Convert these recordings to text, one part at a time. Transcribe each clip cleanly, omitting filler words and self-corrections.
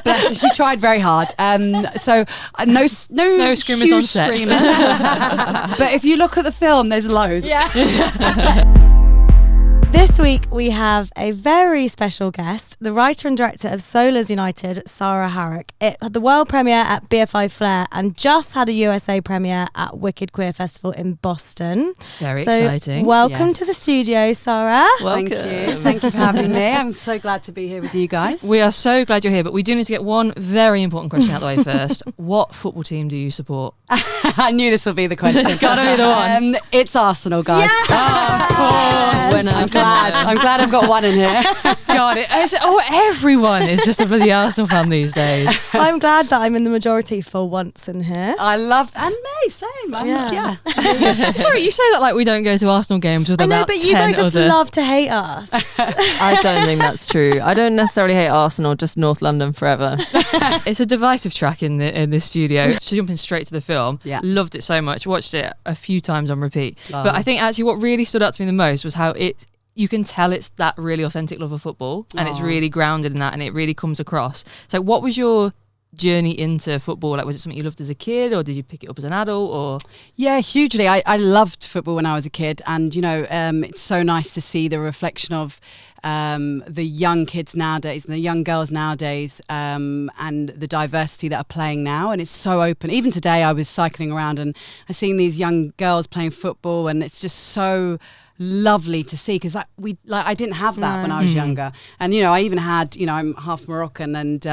Bless her, she tried very hard. So no screamers on set. But if you look at the film, there's loads. This week we have a very special guest, the writer and director of Solars United, Sara Harrak. It had the world premiere at BFI Flair and just had a USA premiere at Wicked Queer Festival in Boston. Very exciting. Welcome to the studio, Sara. Thank you. Thank you for having me. I'm so glad to be here with you guys. We are so glad you're here, but we do need to get one very important question out of the way first. What football team do you support? I knew this would be the question. It's got to be the one. It's Arsenal, guys. Oh, of course. I'm glad I've got one in here. God, everyone is just a bloody Arsenal fan these days. I'm glad that I'm in the majority for once in here. I love, and me, same. Yeah. Sorry, you say that like we don't go to Arsenal games with I know, about but 10 you guys just other... love to hate us. I don't think that's true. I don't necessarily hate Arsenal, just North London forever. It's a divisive track in this studio. So jumping straight to the film, loved it so much, watched it a few times on repeat. Oh. But I think actually what really stood out to me the most was how you can tell it's that really authentic love of football and it's really grounded in that and it really comes across. So what was your journey into football? Like, was it something you loved as a kid or did you pick it up as an adult? Or Yeah, hugely. I loved football when I was a kid, and it's so nice to see the reflection of the young kids nowadays and the young girls nowadays, and the diversity that are playing now, and it's so open. Even today I was cycling around and I seen these young girls playing football, and it's just so lovely to see, because I didn't have that when I was younger. And I even had, I'm half Moroccan, and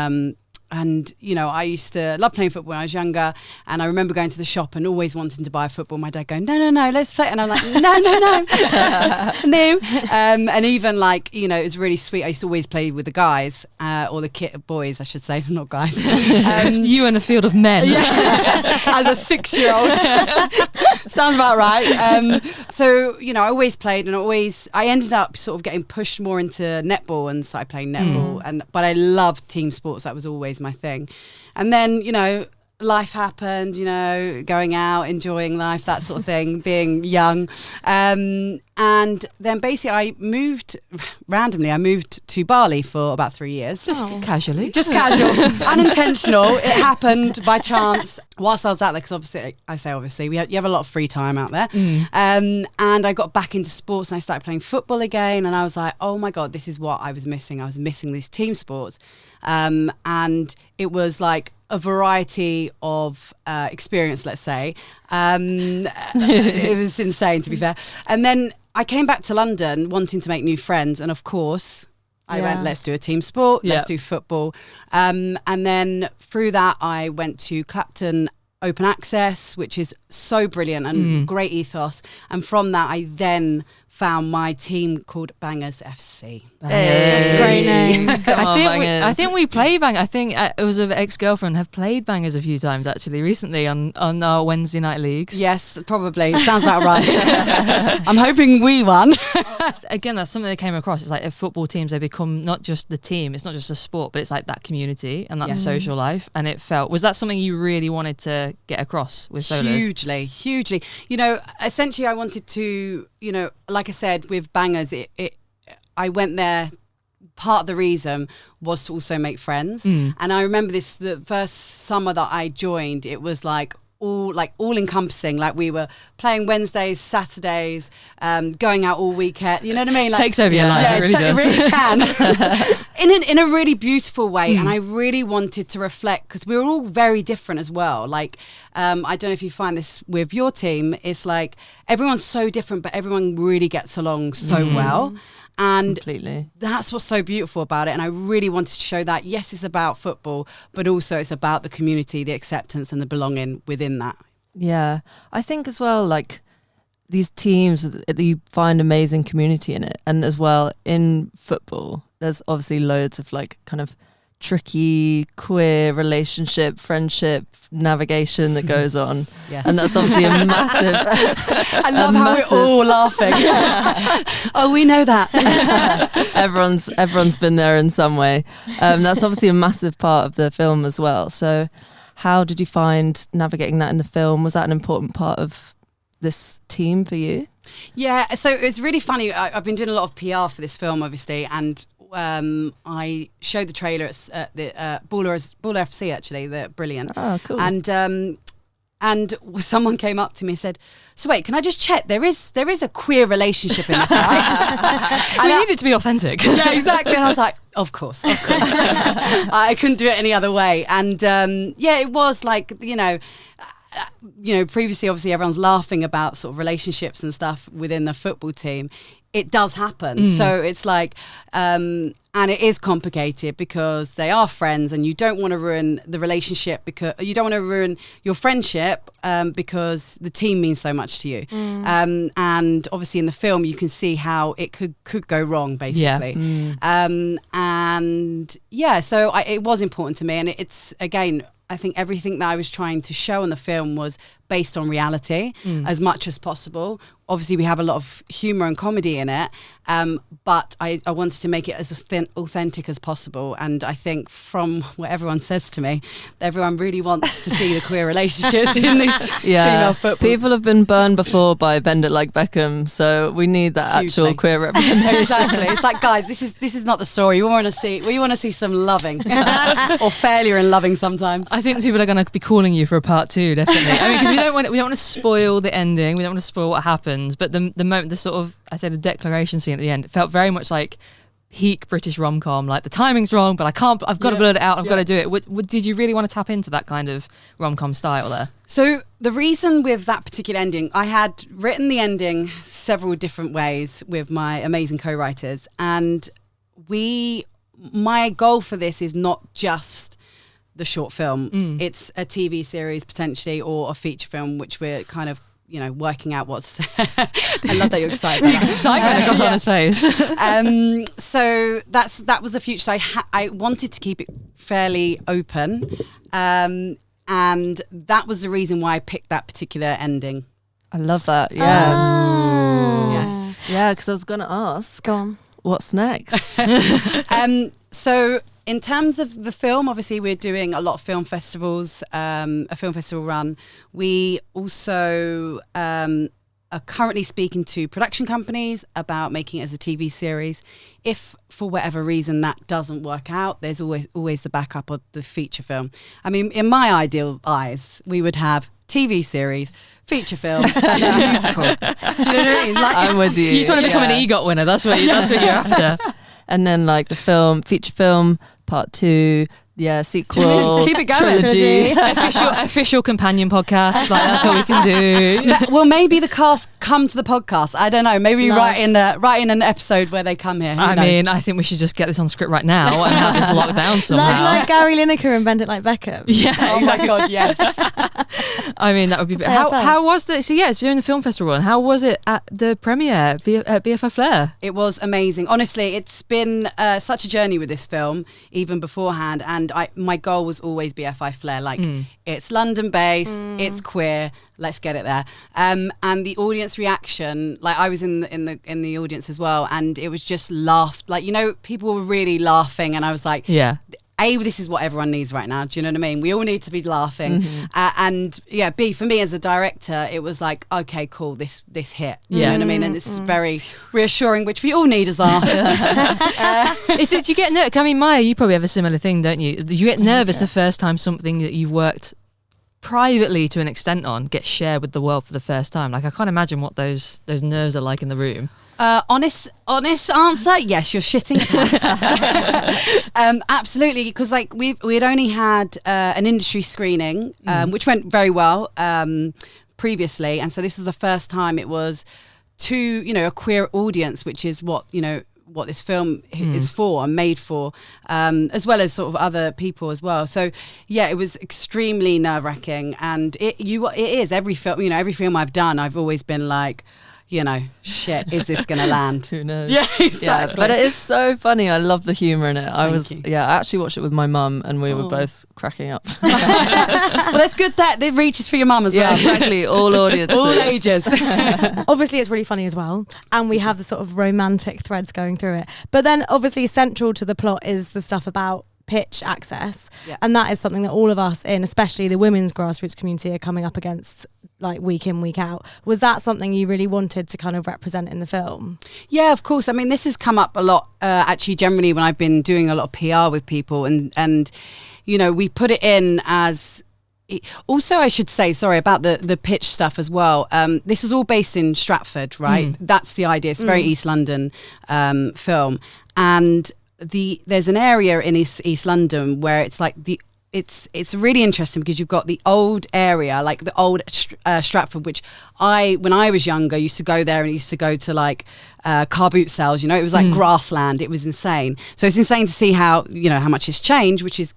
I used to love playing football when I was younger, and I remember going to the shop and always wanting to buy a football. My dad going, no, let's play, and I'm like, no. No. And even like, it was really sweet. I used to always play with the guys, or the boys, I should say, not guys. You in a field of men. As a 6-year-old. Sounds about right. So, I always played, and I ended up sort of getting pushed more into netball and started playing netball. But I loved team sports. That was always my thing. And then, life happened, going out, enjoying life, that sort of thing, being young. And then basically I moved to Bali for about 3 years. Just casually. Just casual, unintentional. It happened by chance whilst I was out there, because obviously, you have a lot of free time out there. And I got back into sports and I started playing football again, and I was like, oh my God, this is what I was missing. I was missing these team sports. And it was like a variety of experience, let's say. It was insane, to be fair. And then I came back to London wanting to make new friends, and of course I went, let's do a team sport, let's do football. And then through that I went to Clapton Open Access, which is so brilliant and great ethos. And from that I then found my team called Bangers FC. That's a great name. I think we play Bang. I think it was an ex-girlfriend have played Bangers a few times actually recently on our Wednesday night leagues. Yes, probably. Sounds about right. I'm hoping we won. Again, that's something that came across. It's like if football teams, they become not just the team, it's not just a sport, but it's like that community and that social life. And was that something you really wanted to get across with Solars? Hugely. Essentially I wanted to, like I said, with Bangers, I went there, part of the reason was to also make friends. And I remember the first summer that I joined, it was like all encompassing. Like we were playing Wednesdays, Saturdays, going out all weekend. You know what I mean? Like, takes over your life. Yeah, it really does. It really can. in a really beautiful way. And I really wanted to reflect, because we were all very different as well. Like, I don't know if you find this with your team. It's like everyone's so different, but everyone really gets along so well. And completely. That's what's so beautiful about it. And I really wanted to show that, yes, it's about football, but also it's about the community, the acceptance and the belonging within that. Yeah. I think as well, like these teams, you find amazing community in it. And as well in football, there's obviously loads of like kind of tricky queer relationship, friendship, navigation that goes on. Yes. And that's obviously a massive I love how we're all laughing. Oh, we know that. everyone's been there in some way. That's obviously a massive part of the film as well. So how did you find navigating that in the film? Was that an important part of this team for you? Yeah, so it's really funny. I've been doing a lot of PR for this film, obviously, and I showed the trailer at the Baller FC, actually. They're brilliant. Oh, cool. And someone came up to me and said, "So wait, can I just check? There is a queer relationship in this, right?" We need it to be authentic. Yeah, exactly. And I was like, of course. I couldn't do it any other way. And it was like, previously, obviously, everyone's laughing about sort of relationships and stuff within the football team. It does happen. So it's like, and it is complicated because they are friends, and you don't want to ruin the relationship because you don't want to ruin your friendship because the team means so much to you. And obviously in the film, you can see how it could go wrong, basically. So it was important to me. And it's, again, I think everything that I was trying to show in the film was based on reality as much as possible. Obviously, we have a lot of humour and comedy in it, but I wanted to make it as authentic as possible. And I think from what everyone says to me, everyone really wants to see the queer relationships in this female football. People have been burned before by Bend It Like Beckham, so we need that actual queer representation. Exactly. It's like, guys, this is not the story. We want to see some loving or failure in loving sometimes. I think people are going to be calling you for a part 2, definitely. I mean, because we don't want to spoil the ending. We don't want to spoil what happens. But the moment, the sort of, I said, a declaration scene at the end, it felt very much like peak British rom-com. Like, the timing's wrong, but I've got to blurt it out. I've got to do it. Did you really want to tap into that kind of rom-com style there? So the reason with that particular ending, I had written the ending several different ways with my amazing co-writers, and my goal for this is not just the short film. It's a TV series potentially, or a feature film, which we're kind of working out what's. I love that you're excited. The excitement across on his face. So that was the future. I wanted to keep it fairly open, and that was the reason why I picked that particular ending. I love that. Yeah. Yes. Yeah, because I was going to ask. Go on. What's next? So in terms of the film, obviously we're doing a lot of film festivals, a film festival run. We also are currently speaking to production companies about making it as a TV series. If for whatever reason that doesn't work out, there's always the backup of the feature film. I mean, in my ideal eyes, we would have TV series, feature film, and a musical. Do you know what I mean? Like, I'm with you. You just want to become an EGOT winner. That's what you're after. And then like the film, feature film, part 2, sequel, keep it going. trilogy. official companion podcast. Like, that's what we can do. Well, maybe the cast come to the podcast. I don't know. Maybe write in an episode where they come here. Who knows? mean, I think we should just get this on script right now and have this locked down somehow. Like Gary Lineker and Bend It Like Beckham. Yeah. Oh my God, yes. I mean, that would be. How was the? So it's during the film festival, and how was it at the premiere at BFI Flair? It was amazing. Honestly, it's been such a journey with this film, even beforehand. And my goal was always BFI Flair. Like, it's London based, it's queer. Let's get it there. And the audience reaction, like I was in the audience as well, and it was just laughed. Like, people were really laughing, and I was like, yeah. This is what everyone needs right now. Do you know what I mean? We all need to be laughing. And B, for me as a director, it was like, okay, cool, this hit. Do you know what I mean? And it's very reassuring, which we all need as artists. Do you get nervous? I mean, Maya, you probably have a similar thing, don't you? Do you get nervous the first time something that you've worked privately to an extent on gets shared with the world for the first time? Like, I can't imagine what those nerves are like in the room. Honest answer, yes, you're shitting pants. Absolutely, because like we had only had an industry screening, which went very well previously, and so this was the first time it was to a queer audience, which is what this film is for and made for, as well as sort of other people as well. So it was extremely nerve-wracking, and it is every film I've done, I've always been like, shit, is this going to land? Who knows? Yeah, exactly. Yeah, but it is so funny. I love the humour in it. I actually watched it with my mum, and we were both cracking up. Well, that's good that it reaches for your mum as well. Yeah, exactly. All audiences. All ages. Obviously, it's really funny as well. And we have the sort of romantic threads going through it. But then obviously central to the plot is the stuff about pitch access. Yeah. And that is something that all of us especially the women's grassroots community, are coming up against like week in, week out. Was that something you really wanted to kind of represent in the film? Yeah, of course. I mean, this has come up a lot, actually, generally when I've been doing a lot of PR with people, and you know, we put it in as. Also, I should say, sorry, about the pitch stuff as well. This is all based in Stratford, right? That's the idea. It's a very East London film. And there's an area in East London where it's like it's really interesting because you've got the old area, like the old Stratford, which when I was younger, used to go there and used to go to like car boot sales, you know, it was like grassland. It was insane. So it's insane to see how much it's changed, which is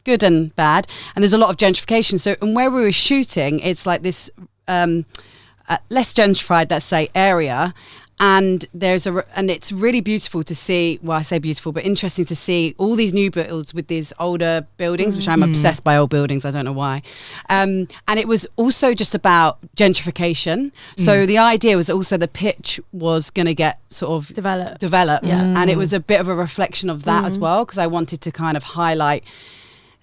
good and bad, and there's a lot of gentrification. So, and where we were shooting, it's like this less gentrified, let's say, area, and and it's really beautiful to see. Well, I say beautiful, but interesting to see all these new builds with these older buildings, which I'm obsessed by old buildings. I don't know why. And it was also just about gentrification. So the idea was also the pitch was going to get sort of developed, and it was a bit of a reflection of that as well, because I wanted to kind of highlight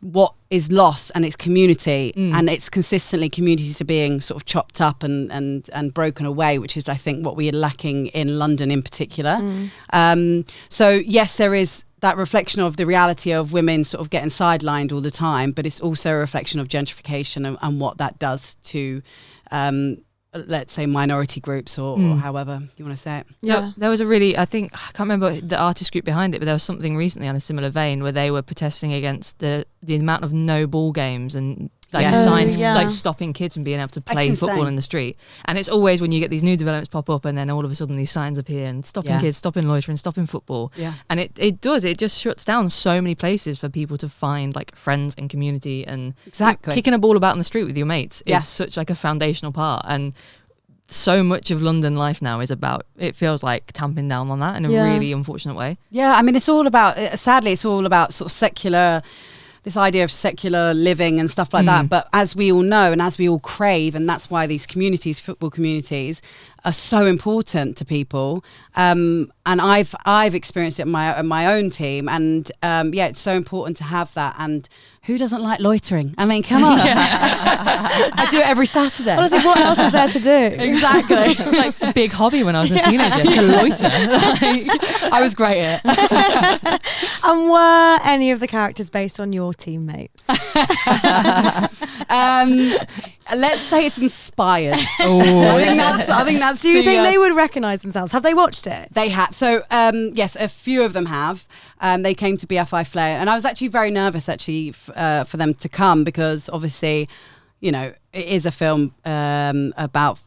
what is lost and its community, and it's consistently communities are being sort of chopped up and broken away, which is, I think, what we are lacking in London in particular. So yes, there is that reflection of the reality of women sort of getting sidelined all the time, but it's also a reflection of gentrification and what that does to let's say minority groups or however you want to say it. Yeah, there was I think, I can't remember the artist group behind it, but there was something recently on a similar vein where they were protesting against the amount of no ball games and like signs like stopping kids from being able to play football in the street. And it's always when you get these new developments pop up and then all of a sudden these signs appear and stopping kids, stopping loitering, stopping football. And it just shuts down so many places for people to find like friends and community, and kicking a ball about in the street with your mates is such like a foundational part. And so much of London life now is about, it feels like, tamping down on that in a really unfortunate way. Yeah, I mean, it's all about, sadly, it's all about sort of this idea of secular living and stuff like that. But as we all know, and as we all crave, and that's why these communities, football communities, are so important to people. And I've experienced it in my own team. And it's so important to have that. And who doesn't like loitering? I mean, come on. I do it every Saturday. Honestly, what else is there to do? Exactly. Like big hobby when I was a teenager, to loiter. I was great at it. And were any of the characters based on your teammates? Let's say it's inspired. I think that's. Do you think they would recognise themselves? Have they watched it? They have. So yes, a few of them have. They came to BFI Flair, and I was actually very nervous for them to come, because obviously, you know, it is a film about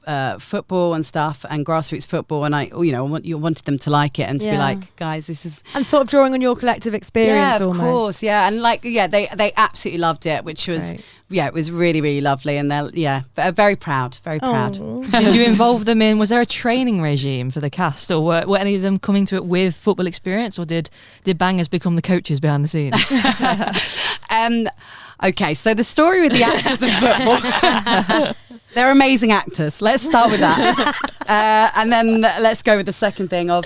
football and stuff, and grassroots football, and you wanted them to like it and to be like, guys, this is, and sort of drawing on your collective experience. Yeah, of almost. course, yeah, and they absolutely loved it, which was it was really, really lovely, and they're very proud, very proud. Did you involve them in? Was there a training regime for the cast, or were any of them coming to it with football experience, or did bangers become the coaches behind the scenes? Okay, so the story with the actors in football, they're amazing actors. Let's start with that. And then let's go with the second thing of,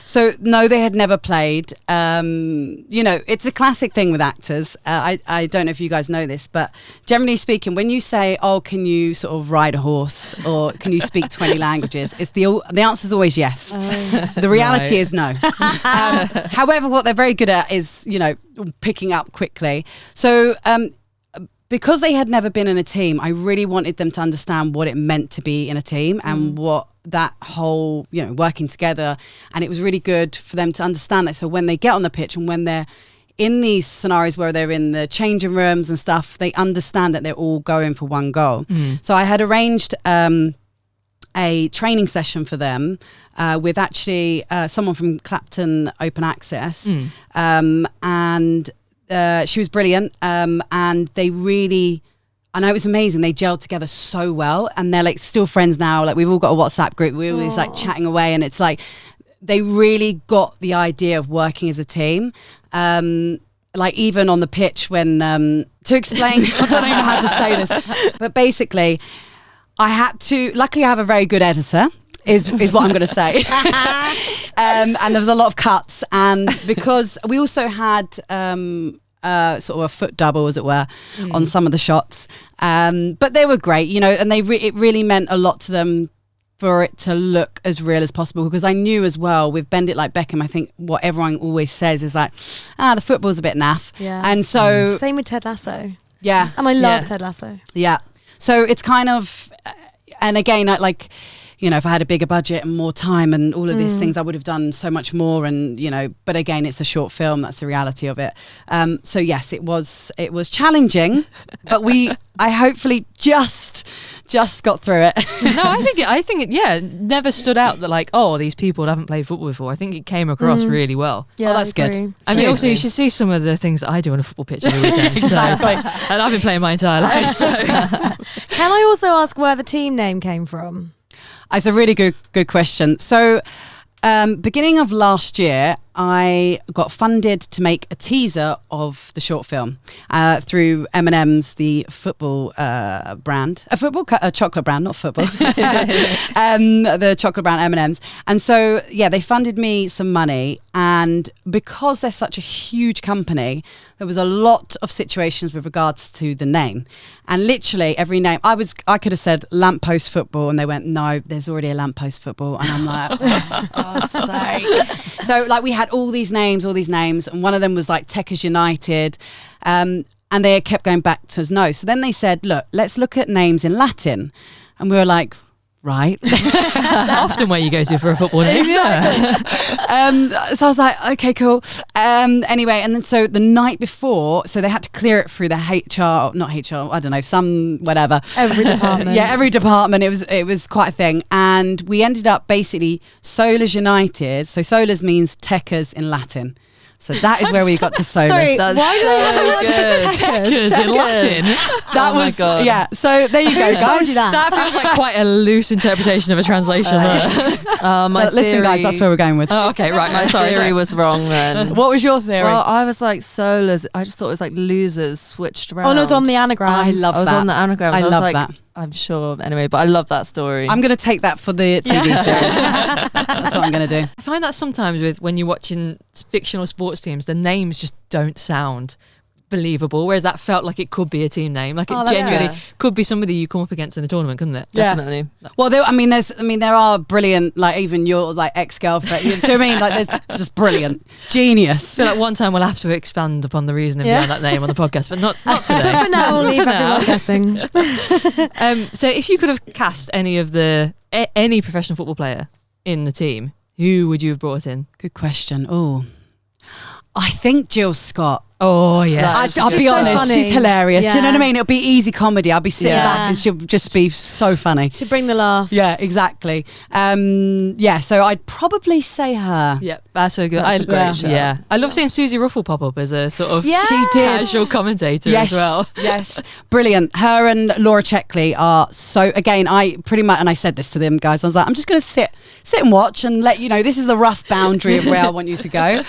so no, they had never played. It's a classic thing with actors. I don't know if you guys know this, but generally speaking, when you say, oh, can you sort of ride a horse, or can you speak 20 languages? The answer is always yes. The reality is no. However, what they're very good at is, picking up quickly. So because they had never been in a team, I really wanted them to understand what it meant to be in a team and what that whole, working together. And it was really good for them to understand that. So when they get on the pitch and when they're in these scenarios where they're in the changing rooms and stuff, they understand that they're all going for one goal. So I had arranged a training session for them with actually someone from Clapton Open Access, and she was brilliant, and they really, I know, it was amazing. They gelled together so well, and they're like still friends now. Like, we've all got a WhatsApp group. We're always like chatting away, and it's like they really got the idea of working as a team. Like even on the pitch when to explain, I don't even know how to say this, but basically, I had to. Luckily, I have a very good editor. Is what I'm going to say. And there was a lot of cuts, and because we also had sort of a foot double, as it were, on some of the shots. But they were great, you know, and it really meant a lot to them for it to look as real as possible, because I knew as well with Bend It Like Beckham, I think what everyone always says is like, the football's a bit naff. Yeah. And so Same with Ted Lasso. Yeah. And I love Ted Lasso. Yeah. So it's kind of, and again, like, you know, if I had a bigger budget and more time and all of these things, I would have done so much more. And, you know, but again, it's a short film. That's the reality of it. So yes, it was challenging, but I hopefully just got through it. No, I think it never stood out that like, oh, these people haven't played football before. I think it came across really well. Yeah, that's good. I mean, also you should see some of the things that I do on a football pitch every weekend. Exactly. And I've been playing my entire life. So. Can I also ask where the team name came from? It's a really good question. So beginning of last year, I got funded to make a teaser of the short film through M&M's, the football brand, a chocolate brand, not football, the chocolate brand M&M's. And so, they funded me some money. And because they're such a huge company, there was a lot of situations with regards to the name. And literally every name, I could have said lamppost football, and they went, no, there's already a lamppost football. And I'm like, oh, for God's sake. So like we had all these names, and one of them was like Techers United. And they kept going back to us, no. So then they said, look, let's look at names in Latin. And we were like, right. It's often where you go to for a football name. Exactly. So I was like, okay, cool. Anyway, and then so the night before, so they had to clear it through the not HR, I don't know, some whatever. Every department. Every department. It was quite a thing. And we ended up basically Solas United. So Solas means Techers in Latin. So that is where we got to Solas. Sorry, That's why do so they Techers in Latin. That Oh my was God. yeah. So there you go, Who told guys. you that? That feels like quite a loose interpretation of a translation. But listen, guys, that's where we're going with. Oh, okay, right. My Sorry. theory was wrong then. What was your theory? Well, I was like Solas. I just thought it was like losers switched around. Oh, no, it's on the anagram. I love I was that. on the anagram. I I was love like, that. I'm sure. Anyway, but I love that story. I'm going to take that for the TV series. That's what I'm going to do. I find that sometimes when you're watching fictional sports teams, the names just don't sound believable, whereas that felt like it could be a team name, like it that's genuinely good. could be somebody you come up against in a tournament, couldn't it? Yeah. Definitely. Well, there are brilliant, like even your like ex-girlfriend. Do you know what I mean? Like there's just brilliant, genius. I feel like one time we'll have to expand upon the reasoning behind that name on the podcast, but not today. But for now, we'll leave For now. everyone guessing. So if you could have cast any professional football player in the team, who would you have brought in? Good question. Oh, I think Jill Scott. Oh yeah, That's I'll be so honest, funny. she's hilarious. Do you know what I Yeah. mean? It'll be easy comedy. I'll be sitting Yeah. back and she'll just be so funny. Should bring the laughs. Yeah, exactly. So I'd probably say her. yeah, that's so good. That's a great shout. Yeah, I love seeing Susie Ruffle pop up as a sort of Yeah. She did. casual commentator Yes, as well. yes, brilliant. Her and Laura Checkley are so. Again, I pretty much, and I said this to them guys. I was like, I'm just going to sit and watch and let you know this is the rough boundary of where I want you to go.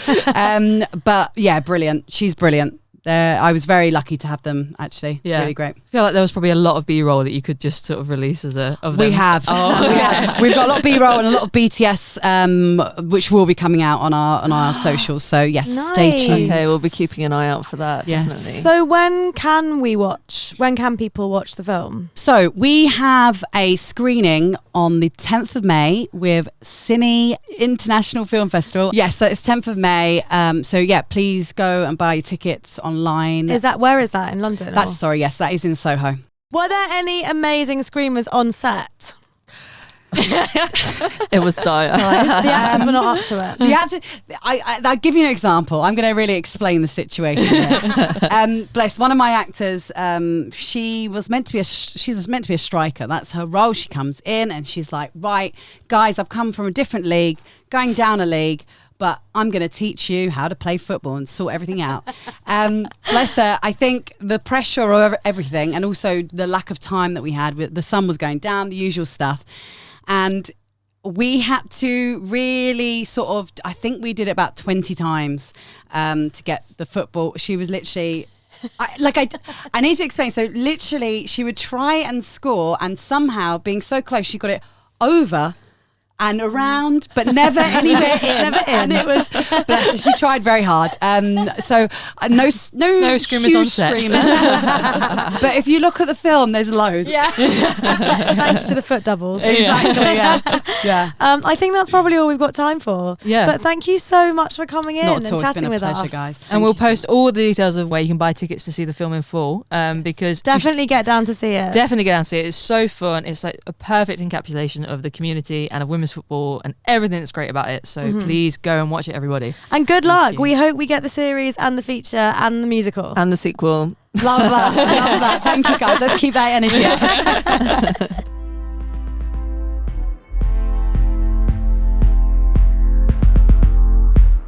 But yeah, brilliant. She's brilliant. I was very lucky to have them. Actually, Yeah. really great. I feel like there was probably a lot of B-roll that you could just sort of release of them. We have. Oh, We have. We've got a lot of B-roll and a lot of BTS, which will be coming out on our socials. So yes, stay Nice. tuned. Okay, we'll be keeping an eye out for that. Yes. Definitely. So when can people watch the film? So we have a screening on the 10th of May with Cine International Film Festival. Yes, so it's 10th of May. So yeah, please go and buy your tickets online. Where is that in London? Yes, that is in Soho. Were there any amazing screamers on set? It was dire. The actors were not up to it. You have to. I'll give you an example. I'm going to really explain the situation here. Bless one of my actors. She was meant to be she's meant to be a striker. That's her role. She comes in and she's like, right, guys, I've come from a different league, going down a league. But I'm going to teach you how to play football and sort everything out. Bless her. I think the pressure of everything and also the lack of time that we had, the sun was going down, the usual stuff. And we had to really sort of, I think we did it about 20 times to get the football. She was literally... I need to explain. So literally she would try and score and somehow being so close, she got it over and around, but never anywhere in. Never in. And it was, bless her, she tried very hard. So no screamers huge on set. screamers. But if you look at the film, there's loads. Yeah. Thanks to the foot doubles. Exactly. Yeah. I think that's probably all we've got time for. Yeah. But thank you so much for coming in Not and at all. It's chatting been a with pleasure, us. guys. And we'll Thank you so post all the details of where you can buy tickets to see the film in full. Because Definitely get down to see it. definitely get down and see it. It's so fun. It's like a perfect encapsulation of the community and of women's football and everything that's great about it. So please go and watch it, everybody. And good luck. you. We hope we get the series and the feature and the musical. And the sequel. Love that. Love that. Thank you, guys. Let's keep that energy up.